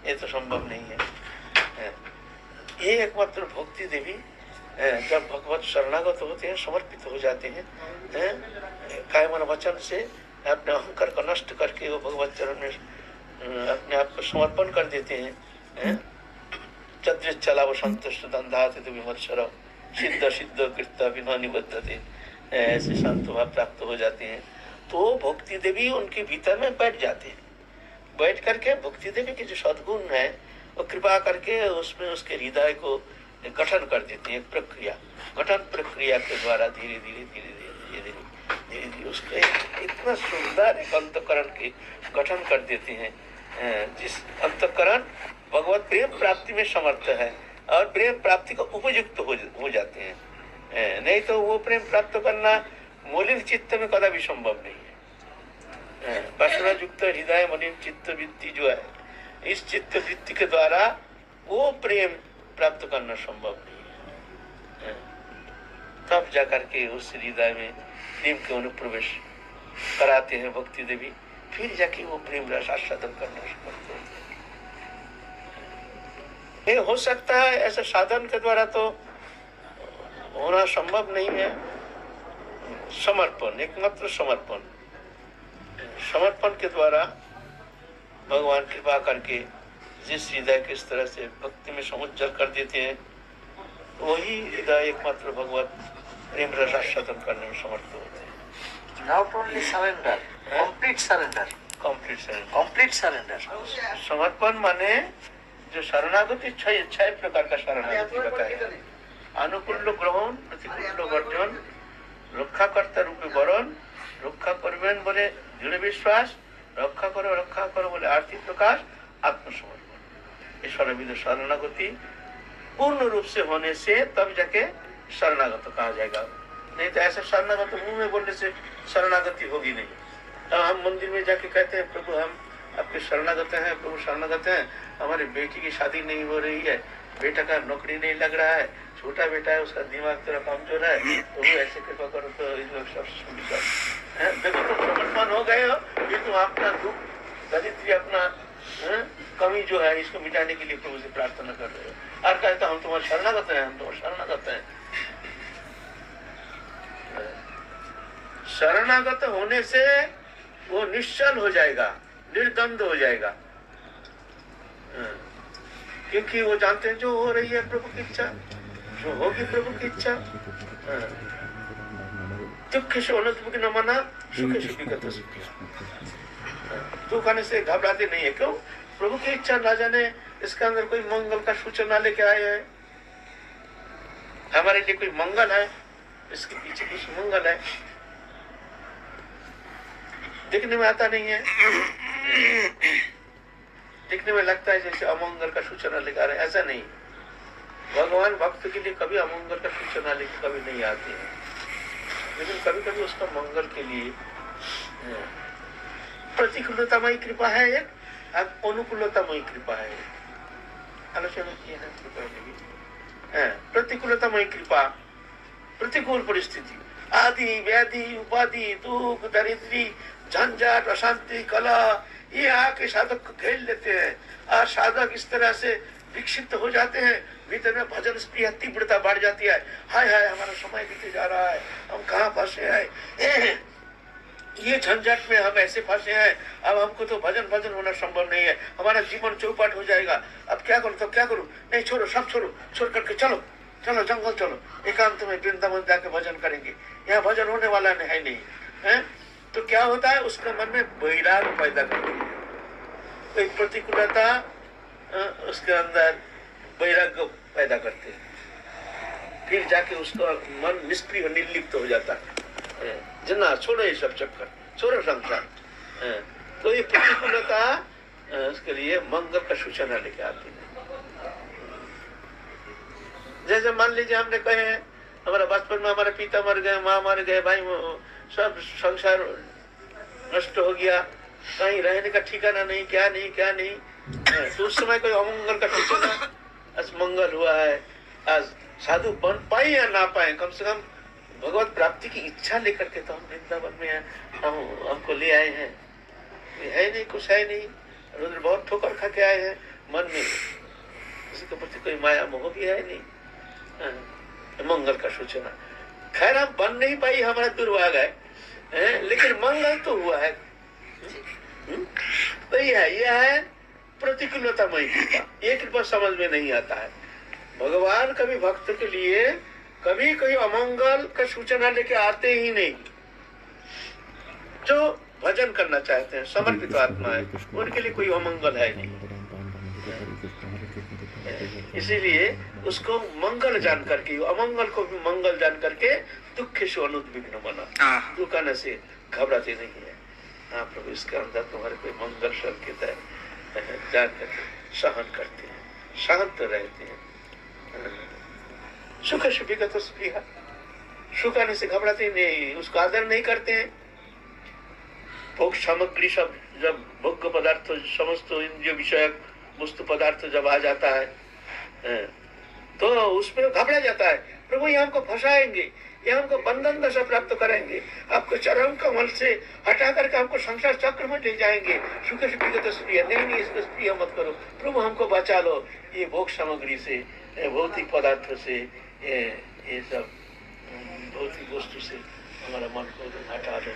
ये तो संभव नहीं है। ये एकमात्र भक्ति देवी जब भगवत शरणागत होते हैं, समर्पित हो जाते हैं, काय मन वचन से अपने अहंकार को नष्ट करके वो भगवत चरण में अपने आप को समर्पण कर देते हैं। चला वो संतुष्ट दंधाते विमर्शर सिद्ध सिद्ध कृत्य बिना निबद्धते, ऐसे संत भाव प्राप्त हो जाते हैं। तो भक्ति देवी उनके भीतर में बैठ जाते हैं। बैठ करके भक्ति देवी के जो सद्गुण है वो कृपा करके उसमें उसके हृदय को गठन कर देती है। प्रक्रिया, गठन प्रक्रिया के द्वारा धीरे धीरे धीरे धीरे धीरे धीरे धीरे उसके इतना सुंदर एक अंतकरण के गठन कर देते हैं, जिस अंतकरण भगवत प्रेम प्राप्ति में समर्थ है और प्रेम प्राप्ति को उपयुक्त हो जाते हैं। नहीं तो वो प्रेम प्राप्त करना मलिन चित्त में कदापि संभव नहीं है। वासना युक्त हृदय मलिन चित्त वृत्ति जो है, इस चित्त वृत्ति के द्वारा वो प्रेम प्राप्त करना संभव नहीं है। तब जाकर के उस हृदय में प्रेम के अनुप्रवेश कराते हैं भक्ति देवी, फिर जाके वो प्रेम रस आस्वादन करना समर्थ होते हैं। ये हो सकता है ऐसे साधन के द्वारा तो होना संभव नहीं है। समर्पण, एकमात्र समर्पण, समर्पण के द्वारा भगवान कृपा करके जिस हृदय के इस तरह से भक्ति में समुज्जल कर देते हैं, वही हृदय एकमात्र भगवत प्रेम रस आस्वादन करने में समर्थ होते हैं। Not only surrender, complete surrender. Complete surrender. Complete surrender. समर्पण माने जो शरणागति छह प्रकार का शरणागति बताया। अनुकूल ग्रहण, प्रतिकूल वर्जन, रक्षा कर्ता रूपी वरण, रक्षा करबेन बोले दृढ़ विश्वास, रक्षा करो बोले आर्थिक प्रकाश, आत्मसमर्पण। ईश्वर विद शरणागति पूर्ण रूप से होने से तब जाके शरणागत कहा जाएगा। नहीं तो ऐसा शरणागत मुंह में बोलने से शरणागति होगी नहीं। तो हम मंदिर में जाके कहते हैं प्रभु हम आपके शरणागत हैं, प्रभु शरणागत हैं, हमारी बेटी की शादी नहीं हो रही है, बेटा का नौकरी नहीं लग रहा है, छोटा बेटा है उसका दिमाग थोड़ा कमजोर है, प्रभु ऐसे कृपा करो। तो देखो तुम समर्पण हो गए हो, फिर तुम अपना दुख दरिद्र अपना कमी जो है इसको मिटाने के लिए प्रभु से प्रार्थना कर रहे हो और कहता हम तुम्हारे शरणागत हैं, हम तुम्हारे शरणागत हैं। शरणागत होने से वो निश्चल हो जाएगा, निर्द्वंद हो जाएगा, क्योंकि वो जानते हैं जो हो रही है प्रभु की इच्छा, जो होगी प्रभु की इच्छा। दुख से अनंत न माना, सुख सुखी का दुख आने से घबराते नहीं है। क्यों? प्रभु की इच्छा ना जाने इसके अंदर कोई मंगल का सूचना लेके आए हैं, हमारे लिए कोई मंगल है, इसके पीछे कुछ मंगल है, दिखने में आता नहीं है, दिखने में लगता है जैसे अमंगल का सूचना लेकर रहे। ऐसा नहीं, भगवान भक्त के लिए कभी अमंगल का सूचना लेकर कभी नहीं आते हैं, लेकिन कभी कभी उसका मंगल के लिए प्रतिकूलतामयी कृपा है एक, अनुकूलतामयी कृपा है। आलोचना किया है पहले भी। प्रतिकूलतामयी कृपा, प्रतिकूल परिस्थिति, आदि व्याधि उपाधि दुख दरिद्री झंझट अशांति कला ये आके साधक को घेर लेते हैं और साधक इस तरह से विक्षिप्त हो जाते हैं, भीतर में भजन स्प्रिय तीव्रता बढ़ जाती है। हाय हाय हमारा समय बीते जा रहा है, हम कहाँ फंसे हैं, ये झंझट में हम ऐसे फंसे हैं, अब हमको तो भजन होना संभव नहीं है, हमारा जीवन चौपट हो जाएगा, अब क्या करूं तो क्या करूं, नहीं छोड़ो सब छोड़ो, छोड़ करके चलो जंगल चलो, एकांत में वृंदावन जाके भजन करेंगे, यहाँ भजन होने वाला है नहीं है। तो क्या होता है उसके मन में वैराग पैदा करती है, कोई प्रतिकूलता उसके अंदर वैराग्य पैदा करते हैं, फिर जाके उसका मन निष्क्रिय निर्लिप्त हो जाता है, जना छोड़ो ये सब चक्कर, छोड़ो संसार। तो ये प्रतिकूलता उसके लिए मंगल का सूचना लेके आती है। जैसे मान लीजिए हमने कहे हमारा बचपन में हमारे पिता मर गए, माँ मर गए, भाई सब संसार नष्ट हो गया, कहीं रहने का ठिकाना नहीं, क्या नहीं, तो उस समय कोई अमंगल का सूचना, आज मंगल हुआ है, आज साधु बन पाए या ना पाए, कम से कम भगवत प्राप्ति की इच्छा लेकर के तो हम वृंदावन में हमको ले आए हैं। है नहीं, कुछ है नहीं, रुद्र बहुत ठोकर खा के आए हैं, मन में किसी के प्रति कोई माया मोह भी है नहीं। हाँ, मंगल का सूचना। खैर हम बन नहीं पाई, हमारा दुर्भाग्य है, लेकिन मंगल तो हुआ है। तो यह है प्रतिकूलतामय कृपा। ये कृपा समझ में नहीं आता है। भगवान कभी भक्त के लिए कभी कोई अमंगल का सूचना लेके आते ही नहीं। जो भजन करना चाहते हैं, समर्पित आत्मा है, उनके लिए कोई अमंगल है नहीं। इसीलिए उसको मंगल जान करके, अमंगल को भी मंगल जान करके दुख से अनुद्विग्न बना, दुख आने से घबराते नहीं है। हाँ प्रभु, इसके अंदर तुम्हारे कोई मंगल संकेत है, जान करके सहन करते हैं, शांत रहते हैं। सुख से विगत स्पृहा, सुख आने से घबराते नहीं, उसका आदर नहीं करते हैं। भोग सामग्री सब, जब भोग्य पदार्थ समस्त इंद्रिय विषयक वस्तु पदार्थ जब आ जाता है तो उसमें घबरा जाता है। प्रभु ये हमको फंसाएंगे, ये हमको बंधन दशा प्राप्त कराएंगे, आपको चरम कमल से हटा करके हमको संसार चक्र में ले जाएंगे। सुख से विगत स्प्रिय, नहीं इसको स्प्रिय मत करो प्रभु, हमको बचा लो ये भोग सामग्री से, भौतिक पदार्थ से, ये सब भौतिक वस्तु से हमारा मन को हटा लो।